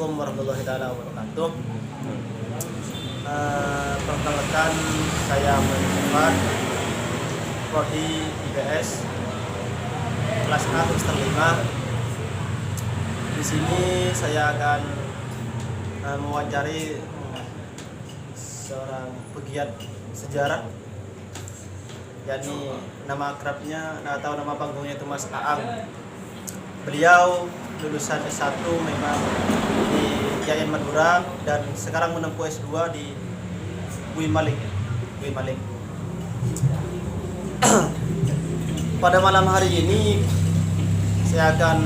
Assalamualaikum warahmatullahi wabarakatuh. Perkenalkan, saya Muhammad Prodi IPS kelas A semester 5. Di sini saya akan mewawancari seorang pegiat sejarah, yakni nama akrabnya atau nama panggungnya itu Mas Aang. Beliau lulusan S1 memang di IAIN Madura dan sekarang menempuh S2 di UI Malik. Pada malam hari ini saya akan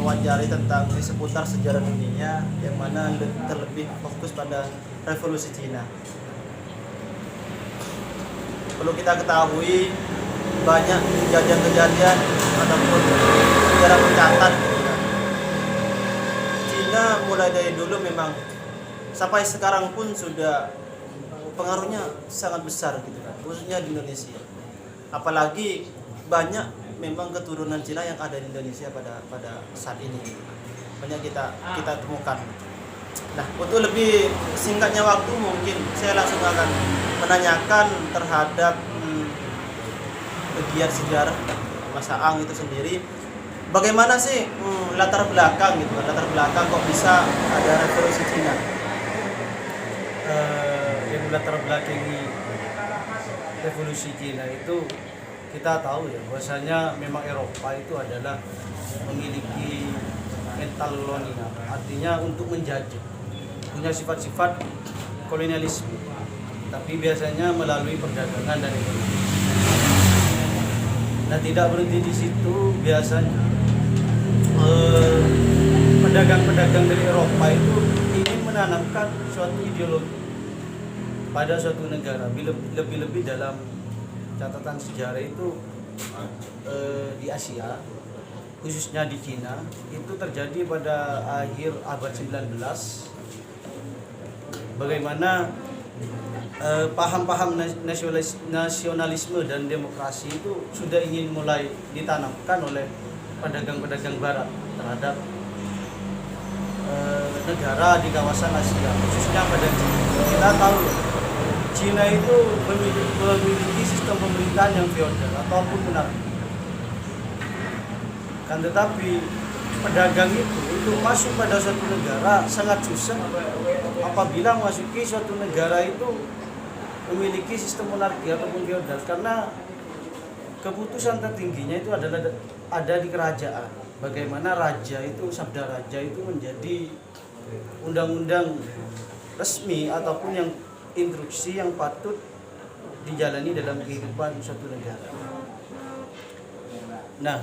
mewawancari tentang seputar sejarah dunia, yang mana terlebih fokus pada revolusi Cina. Perlu kita ketahui banyak kejadian-kejadian ataupun sejarah mencatat gitu kan. Cina mulai dari dulu memang sampai sekarang pun sudah pengaruhnya sangat besar gitu kan, khususnya di Indonesia. Apalagi banyak memang keturunan Cina yang ada di Indonesia pada saat ini gitu kan. Banyak kita temukan. Nah, untuk lebih singkatnya waktu, mungkin saya langsung akan menanyakan terhadap pegiat sejarah Mas Aang itu sendiri, bagaimana sih latar belakang gitu, latar belakang kok bisa ada revolusi Cina? Yang latar belakangi revolusi Cina itu kita tahu ya, bahwasanya memang Eropa itu adalah memiliki mental kolonial, artinya untuk menjajah, punya sifat-sifat kolonialisme, tapi biasanya melalui perdagangan dan ekonomi. Nah, tidak berhenti di situ, biasanya pedagang-pedagang dari Eropa itu ingin menanamkan suatu ideologi pada suatu negara. Lebih-lebih dalam catatan sejarah itu di Asia, khususnya di Cina, itu terjadi pada akhir abad 19. Bagaimana paham-paham nasionalisme dan demokrasi itu sudah ingin mulai ditanamkan oleh pedagang-pedagang barat terhadap negara di kawasan Asia, khususnya pada Cina. Kita tahu Cina itu memiliki sistem pemerintahan yang feodal ataupun monarki. Kan tetapi pedagang itu untuk masuk pada suatu negara sangat susah apabila memasuki suatu negara itu memiliki sistem monarki ataupun feodal, karena keputusan tertingginya itu adalah ada di kerajaan. Bagaimana raja itu, sabda raja itu menjadi undang-undang resmi ataupun yang instruksi yang patut dijalani dalam kehidupan suatu negara. Nah,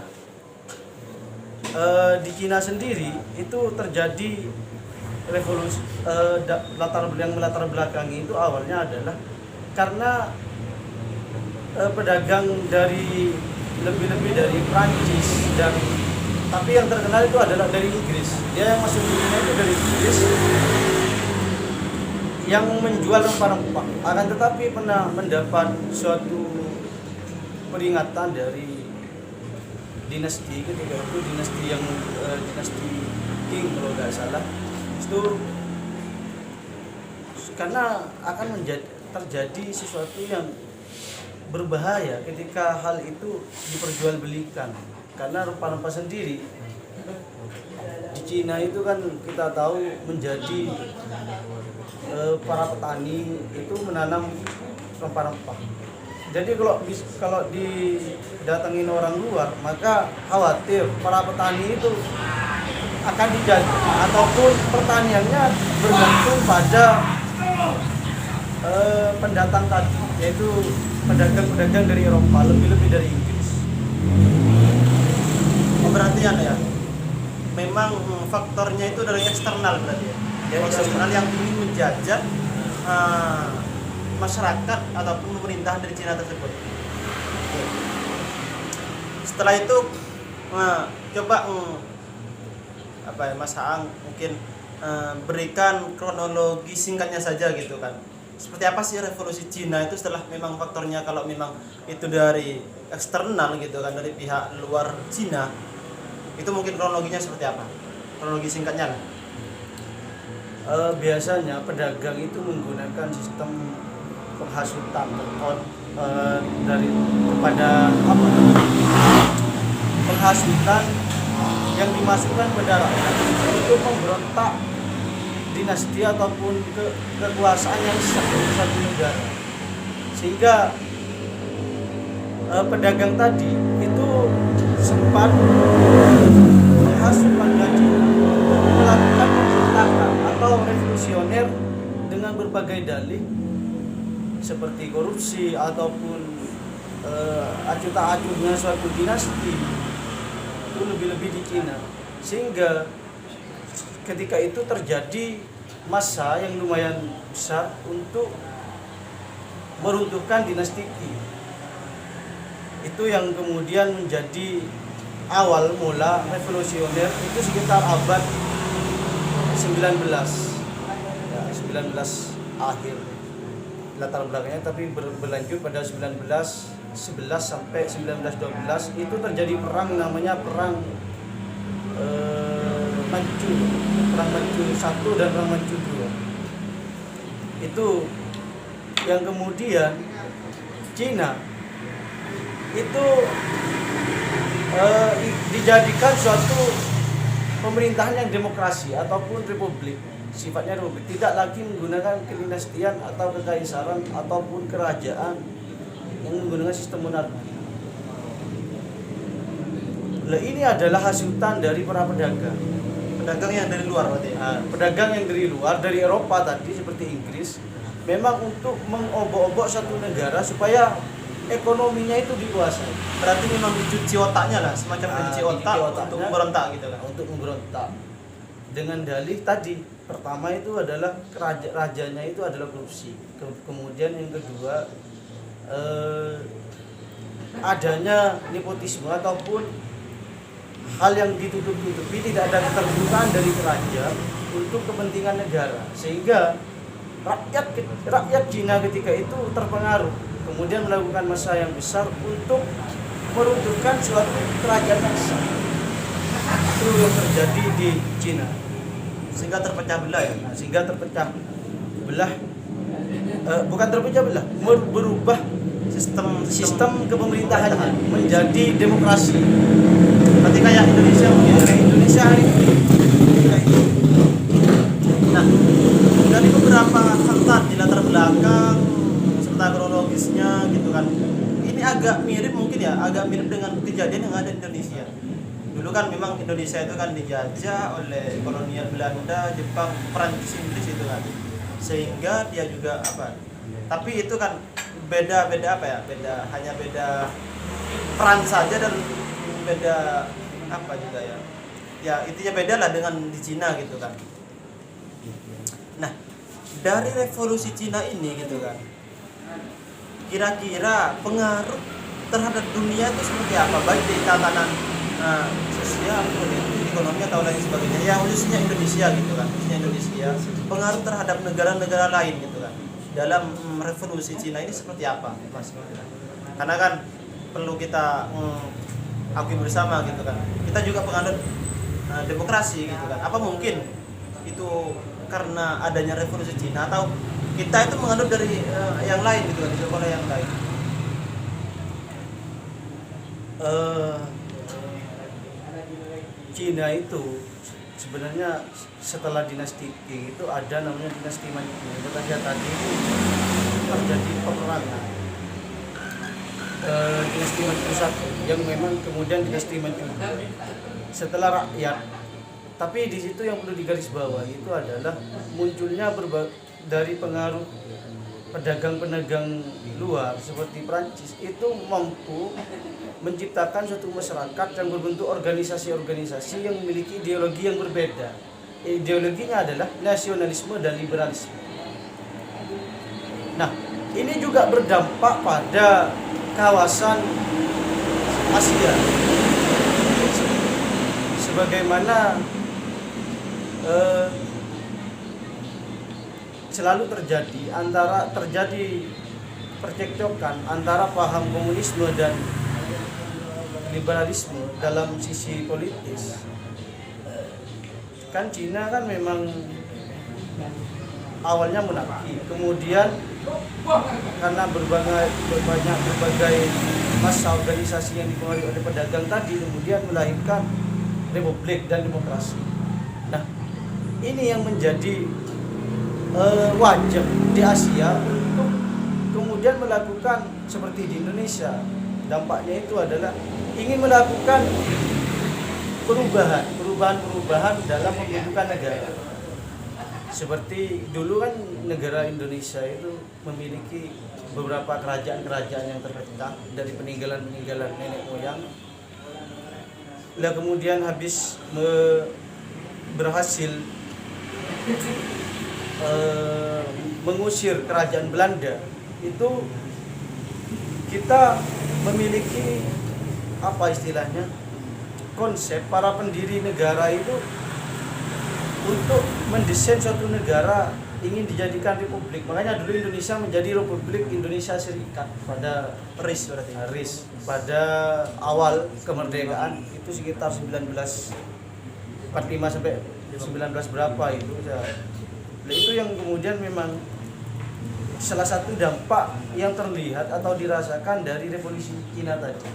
di Cina sendiri itu terjadi revolusi, melatar belakangi itu awalnya adalah karena pedagang dari lebih-lebih dari Prancis, dan tapi yang terkenal itu adalah dari Inggris. Dia yang masuk ke Cina itu dari Inggris, yang menjual rempah-rempah. Akan tetapi pernah mendapat suatu peringatan dari dinasti ketika itu, dinasti Qing kalau nggak salah, itu karena akan terjadi sesuatu yang berbahaya ketika hal itu diperjualbelikan. Karena rempah-rempah sendiri di Cina itu kan kita tahu menjadi para petani itu menanam rempah-rempah. Jadi kalau didatengin orang luar, maka khawatir para petani itu akan dijajah ataupun pertaniannya bergantung pada pendatang tadi, yaitu pedagang-pedagang dari Eropa, lebih-lebih dari Inggris. Berarti ya, memang faktornya itu dari eksternal berarti ya. Dari eksternal yang ingin menjajah masyarakat ataupun pemerintahan dari Cina tersebut. Setelah itu coba Mas Aang mungkin berikan kronologi singkatnya saja gitu kan. Seperti apa sih revolusi Cina itu setelah memang faktornya, kalau memang itu dari eksternal gitu kan, dari pihak luar Cina, itu mungkin kronologinya seperti apa? Kronologi singkatnya lah. biasanya pedagang itu menggunakan sistem penghasutan dari kepada apa penghasutan yang dimasukkan pada rakyat untuk memberontak dinasti ataupun kekuasaan yang sah di satu negara, sehingga pedagang tadi itu sempat menghasut gaji untuk melakukan pemberontakan atau revolusioner dengan berbagai dalih seperti korupsi ataupun acuh tak acuhnya suatu dinasti, itu lebih-lebih di Cina, sehingga ketika itu terjadi massa yang lumayan besar untuk meruntuhkan dinasti Qi. Itu yang kemudian menjadi awal mula revolusioner itu sekitar abad 19 ya, 19 akhir latar belakangnya, tapi berlanjut pada 1911 sampai 1912 itu terjadi perang namanya perang Manchu, perang Manchu 1 dan perang Manchu 2. Itu yang kemudian Cina itu dijadikan suatu pemerintahan yang demokrasi ataupun republik, sifatnya republik, tidak lagi menggunakan kedinastian atau kekaisaran ataupun kerajaan yang menggunakan sistem monarki. Nah, ini adalah hasutan dari para pedagang yang dari luar berarti. Pedagang yang dari luar, dari Eropa tadi seperti Inggris, memang untuk mengobok-obok satu negara supaya ekonominya itu dikuasai. Berarti memang dicuci otaknya lah, semacam dicuci otak untuk memberontak gitu kan. Untuk memberontak. Dengan dalih tadi, pertama itu adalah rajanya itu adalah korupsi. Kemudian yang kedua adanya nepotisme ataupun hal yang ditutup-tutupi, tidak ada keterbukaan dari kerajaan untuk kepentingan negara, sehingga rakyat Cina ketika itu terpengaruh, kemudian melakukan massa yang besar untuk meruntuhkan suatu kerajaan yang sah. Itu yang terjadi di Cina, Sehingga terpecah belah ya. sehingga terpecah belah, bukan terpecah belah, berubah sistem kepemerintahannya menjadi demokrasi. Berarti kayak Indonesia mungkin. Kayak Indonesia hari ini. Nah, dari beberapa hal tadi latar belakang serta kronologisnya gitu kan, ini agak mirip mungkin ya, agak mirip dengan kejadian yang ada di Indonesia. Dulu kan memang Indonesia itu kan dijajah oleh kolonial Belanda, Jepang, Prancis, Inggris itu kan, sehingga dia juga apa? Tapi itu kan beda apa ya? Hanya beda peran saja dan beda apa juga ya? Ya intinya beda lah dengan di Cina gitu kan. Nah, dari revolusi Cina ini gitu kan, kira-kira pengaruh terhadap dunia itu seperti apa, baik di tatanan sosial, politik, ekonomi atau lain sebagainya, ya khususnya Indonesia gitu kan, khususnya Indonesia, pengaruh terhadap negara-negara lain gitu kan dalam revolusi Cina ini seperti apa, Mas? Karena kan perlu kita akui bersama gitu kan, kita juga penganut demokrasi gitu kan. Apa mungkin itu karena adanya revolusi Cina, atau kita itu menganut dari yang lain gitu kan, oleh yang lain? Cina itu sebenarnya setelah dinasti Qing itu ada namanya dinasti Manchu. Tetapi tadi itu terjadi peperangan dinasti Manchu satu yang memang kemudian dinasti Manchu setelah rakyat. Tapi di situ yang perlu digarisbawahi itu adalah munculnya dari pengaruh pedagang-pedagang luar seperti Prancis itu mampu menciptakan suatu masyarakat yang berbentuk organisasi-organisasi yang memiliki ideologi yang berbeda. Ideologinya adalah nasionalisme dan liberalisme. Nah, ini juga berdampak pada kawasan Asia. Sebagaimana selalu terjadi percekcokan antara paham komunisme dan liberalisme dalam sisi politis. Kan Cina kan memang awalnya monarki, kemudian karena berbagai massa organisasi yang dipengaruhi oleh pedagang tadi kemudian melahirkan republik dan demokrasi. Nah, ini yang menjadi wajah di Asia untuk kemudian melakukan seperti di Indonesia. Dampaknya itu adalah ingin melakukan perubahan dalam pembentukan negara. Seperti dulu kan negara Indonesia itu memiliki beberapa kerajaan-kerajaan yang terpecah dari peninggalan-peninggalan nenek moyang. Lah kemudian habis berhasil mengusir kerajaan Belanda, itu kita memiliki apa istilahnya, konsep para pendiri negara itu untuk mendesain suatu negara ingin dijadikan republik. Makanya dulu Indonesia menjadi Republik Indonesia Serikat pada RIS pada awal kemerdekaan itu sekitar 1945 sampai 19 berapa itu ya. Nah, itu yang kemudian memang salah satu dampak yang terlihat atau dirasakan dari revolusi Cina tadi.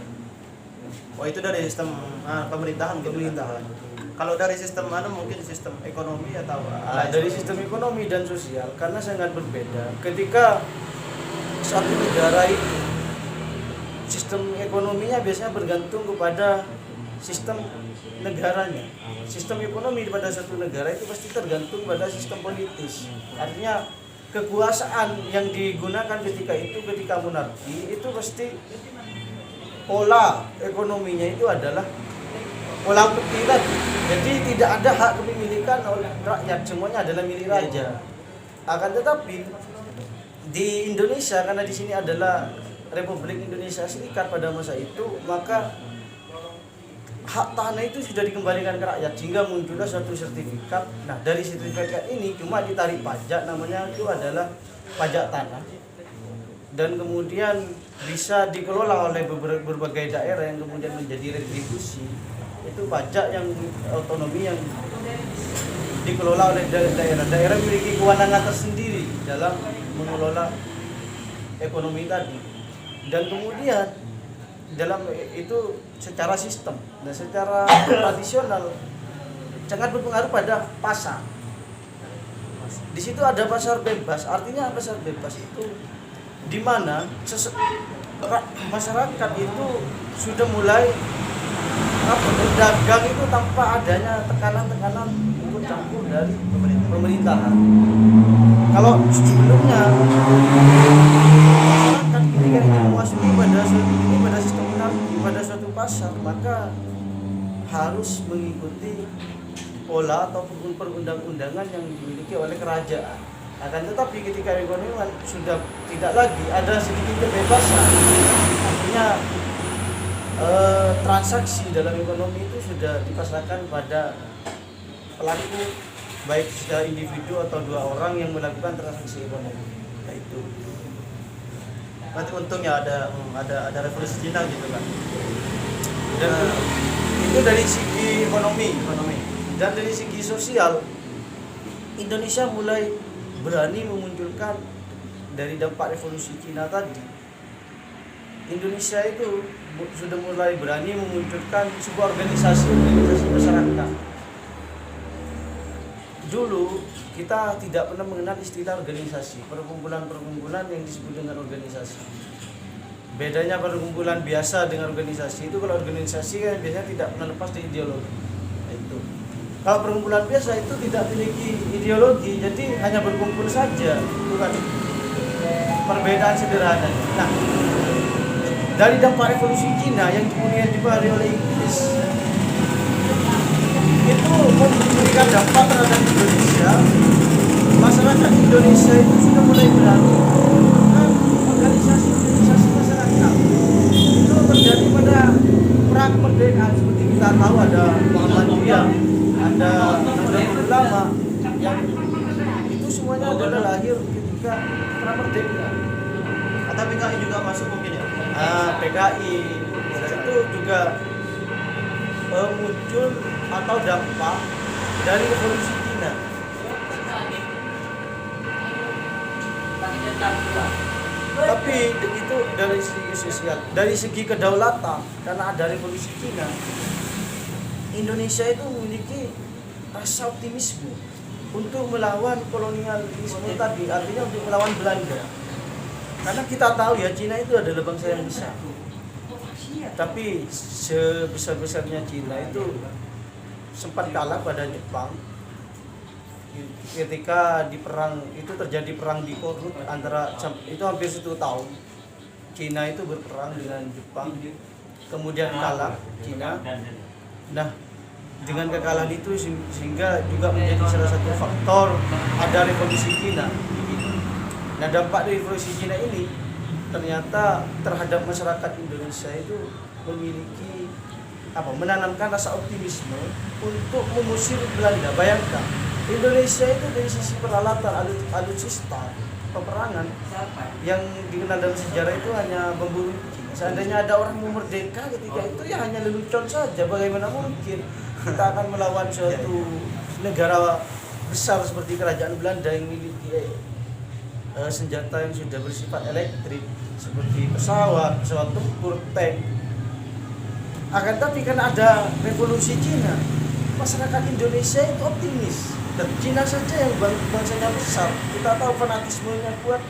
Oh, itu dari sistem pemerintahan gitu. Kalau dari sistem mungkin sistem ekonomi atau dari sistem ekonomi dan sosial karena sangat berbeda. Ketika satu negara itu sistem ekonominya biasanya bergantung kepada sistem negaranya. Sistem ekonomi pada suatu negara itu pasti tergantung pada sistem politis. Artinya kekuasaan yang digunakan ketika monarki itu pasti pola ekonominya itu adalah pola putih tadi. Jadi tidak ada hak kepemilikan oleh rakyat, semuanya adalah milik raja. Akan tetapi di Indonesia karena di sini adalah Republik Indonesia Serikat pada masa itu, maka hak tanah itu sudah dikembalikan ke rakyat sehingga muncullah suatu sertifikat. Nah, dari sertifikat ini cuma ditarik pajak, namanya itu adalah pajak tanah. Dan kemudian bisa dikelola oleh berbagai daerah yang kemudian menjadi retribusi. Itu pajak yang otonomi yang dikelola oleh daerah memiliki kewenangan tersendiri dalam mengelola ekonomi tadi. Dan kemudian dalam itu secara sistem dan secara tradisional sangat berpengaruh pada pasar. Di situ ada pasar bebas. Artinya pasar bebas itu di mana masyarakat itu sudah mulai berdagang itu tanpa adanya tekanan-tekanan ikut campur dari pemerintahan. Kalau sebelumnya masyarakat ketika ingin memasuki pada sistem monarki, pada suatu pasar, maka harus mengikuti pola atau perundang-undangan yang dimiliki oleh kerajaan. Akan tetapi ketika ekonomi sudah tidak lagi ada sedikit kebebasan, artinya transaksi dalam ekonomi itu sudah dipasrahkan pada pelaku, baik secara individu atau dua orang yang melakukan transaksi ekonomi. Nah, itu. Berarti untungnya ada revolusi Cina gitu kan. Dan itu dari segi ekonomi. Dan dari segi sosial, Indonesia mulai berani memunculkan dari dampak revolusi Cina tadi. Indonesia itu sudah mulai berani memunculkan sebuah organisasi masyarakat. Dulu kita tidak pernah mengenal istilah organisasi, perkumpulan yang disebut dengan organisasi. Bedanya perkumpulan biasa dengan organisasi itu, kalau organisasi kan biasanya tidak pernah lepas dari ideologi. Nah, itu. Kalau perkumpulan biasa itu tidak memiliki ideologi, jadi hanya berkumpul saja, bukan perbedaan sederhana. Nah, dari dampak revolusi Cina yang kemudian dipengaruhi oleh Inggris itu memberikan dampak terhadap Indonesia. Masyarakat Indonesia itu sudah mulai berani dengan organisasi masyarakat. Itu terjadi pada perang kemerdekaan, seperti kita tahu ada Muhammadiyah, ada Nahdlatul Ulama, yang itu semuanya adalah lahir ketika perang merdeka. Atau PKI juga masuk mungkin ya? PKI itu juga muncul atau dampak dari revolusi Cina. itu dari segi sosial, dari segi kedaulatan, karena ada revolusi Cina, Indonesia itu memiliki rasa optimisme untuk melawan kolonialisme tadi, artinya untuk melawan Belanda. Karena kita tahu ya, Cina itu adalah bangsa yang besar. Tapi sebesar-besarnya Cina itu sempat kalah pada Jepang ketika di perang itu terjadi perang di Korut antara itu hampir 1 tahun. Cina itu berperang dengan Jepang, kemudian kalah Cina. Nah, dengan kekalahan itu sehingga juga menjadi salah satu faktor ada revolusi Cina. Nah, dampak dari revolusi Cina ini ternyata terhadap masyarakat Indonesia itu memiliki menanamkan rasa optimisme untuk mengusir Belanda. Bayangkan, Indonesia itu dari sisi peralatan alutsista peperangan yang dikenal dalam sejarah itu hanya memburu kucing. Seandainya ada orang mau merdeka ketika itu ya hanya lelucon saja. Bagaimana mungkin kita akan melawan suatu negara besar seperti kerajaan Belanda yang memiliki senjata yang sudah bersifat elektrik seperti pesawat tempur, tank. Akan tapi karena ada revolusi Cina, masyarakat Indonesia itu optimis. Dan Cina saja yang bangsanya besar, kita tahu fanatismenya kuat,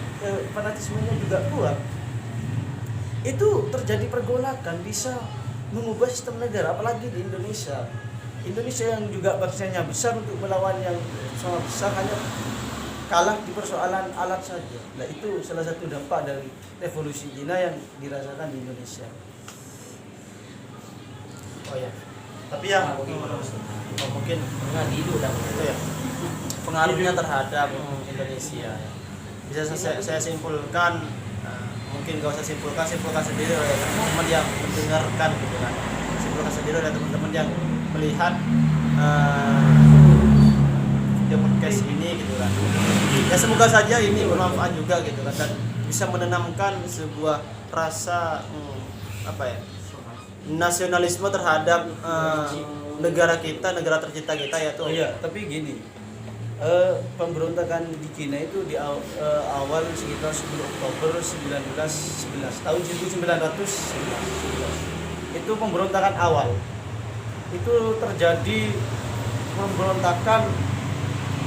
fanatismenya juga kuat. Itu terjadi pergolakan, bisa mengubah sistem negara, apalagi di Indonesia. Indonesia yang juga bangsanya besar untuk melawan yang sangat besar hanya kalah di persoalan alat saja. Nah, itu salah satu dampak dari revolusi Cina yang dirasakan di Indonesia. Oh ya, tapi yang mungkin pengaruhnya terhadap Indonesia bisa saya simpulkan, mungkin gak usah simpulkan sendiri oleh teman-teman yang mendengarkan gitu kan, simpulkan sendiri oleh teman-teman yang melihat video podcast ini gitu kan. Ya semoga saja ini bermanfaat juga gitu kan, dan bisa menanamkan sebuah rasa nasionalisme terhadap negara kita, negara tercinta kita, yaitu tapi gini, pemberontakan di Cina itu di awal sekitar 10 Oktober 1911 tahun 1911 itu pemberontakan awal. Itu terjadi pemberontakan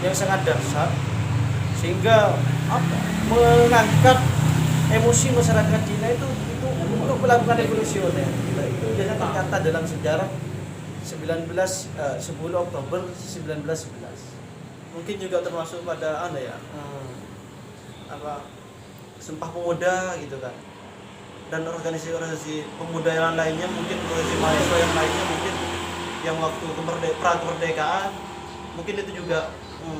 yang sangat dahsyat sehingga mengangkat emosi masyarakat Cina itu untuk melakukan revolusioner. Itu biasanya tercatat dalam sejarah 10 Oktober 1911. Mungkin juga termasuk pada Sumpah Pemuda gitu kan, dan organisasi pemuda yang lainnya, mungkin organisasi mahasiswa yang lainnya, mungkin yang waktu perang kemerdekaan, mungkin itu juga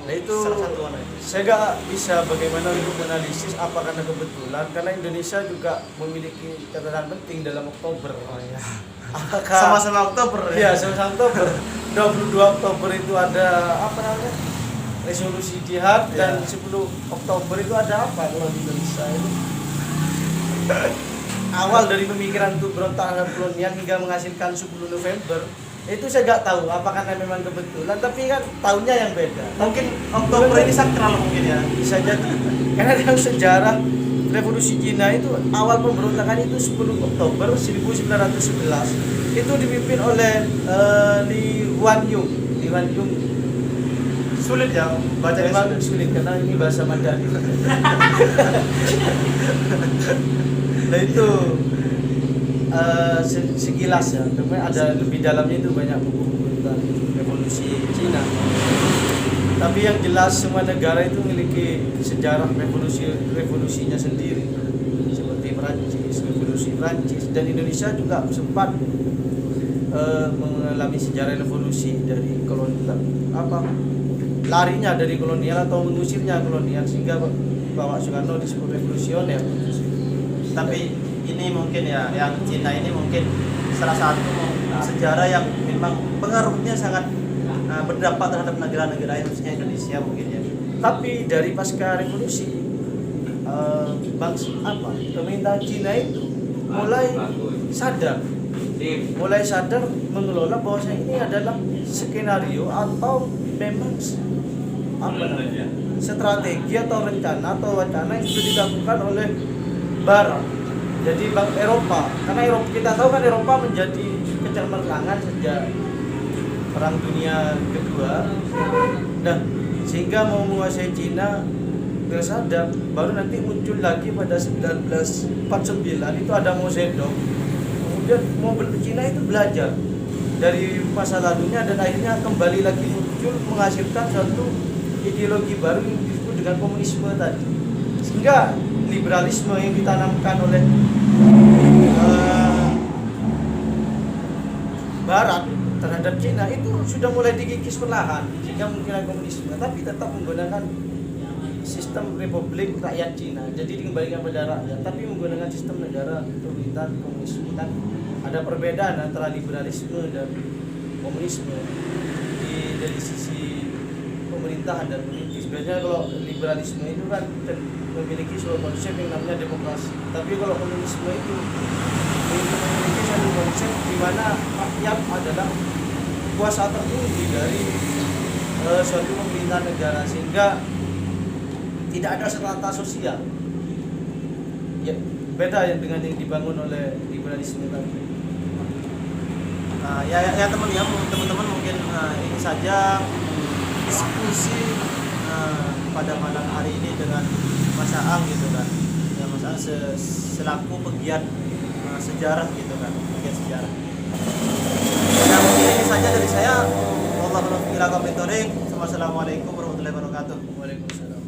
itu salah satu saya nggak bisa bagaimana untuk menganalisis apa karena kebetulan, karena Indonesia juga memiliki catatan penting dalam Oktober. Sama-sama Oktober ya, sama-sama Oktober. 22 Oktober itu ada resolusi jihad, dan 10 Oktober itu ada apa kalau di Indonesia itu? Awal dari pemikiran untuk berontak terhadap kolonial hingga menghasilkan 10 November itu saya nggak tahu apakah memang kebetulan, tapi kan tahunnya yang beda. Mungkin Oktober ini sakral mungkin ya, bisa jadi. Karena dalam sejarah revolusi Cina itu awal pemberontakan itu 10 Oktober 1911 itu dipimpin oleh Li Huanyung. Sulit ya bacanya, sulit karena ini bahasa Mandarin. Nah itu sekilas ya, kemudian ada lebih dalamnya itu banyak buku-buku tentang revolusi Cina. Tapi yang jelas semua negara itu memiliki sejarah revolusinya sendiri, seperti revolusi Prancis, dan Indonesia juga sempat mengalami sejarah revolusi dari kolonial, larinya dari kolonial atau mengusirnya kolonial sehingga Bapak Soekarno disebut revolusioner. Tapi ini mungkin ya, yang Cina ini mungkin salah satu sejarah yang memang pengaruhnya sangat berdampak terhadap negara-negara, khususnya Indonesia mungkin ya. Tapi dari pasca revolusi pemerintah Cina itu mulai sadar mengelola bahwasanya ini adalah skenario atau memang strategi atau rencana atau wacana yang sudah dilakukan oleh Barat. Jadi Eropa, karena Eropa kita tahu kan Eropa menjadi kecermerlangan sejak Perang Dunia Kedua. Nah, sehingga mau menguasai Cina nggak sadar, baru nanti muncul lagi pada 1949 itu ada Mao Zedong. Kemudian Cina itu belajar dari masa lalunya dan akhirnya kembali lagi muncul menghasilkan satu ideologi baru yang disebut dengan komunisme tadi. Sehingga liberalisme yang ditanamkan oleh Barat terhadap Cina itu sudah mulai dikikis perlahan, sehingga mungkin komunisme, tapi tetap menggunakan sistem Republik Rakyat Cina. Jadi dikembalikan pada rakyat, tapi menggunakan sistem negara pemerintahan komunisme. Kan ada perbedaan antara liberalisme dan komunisme dari sisi pemerintahan dan politik. Biasanya kalau liberalisme itu kan memiliki suatu konsep yang namanya demokrasi, tapi kalau komunisme itu memiliki satu konsep di mana rakyat adalah kuasa tertinggi dari suatu pemerintahan negara, sehingga tidak ada strata sosial. Ya, beda ya dengan yang dibangun oleh liberalisme tadi. Ya teman-teman mungkin ini saja diskusi pada malam hari ini dengan Mas Aang gitu kan. Ya, Mas Aang selaku pegiat sejarah gitu kan, pegiat sejarah. Ya, mungkin ini saja dari saya. Wassalamualaikum warahmatullahi wabarakatuh. Waalaikumsalam.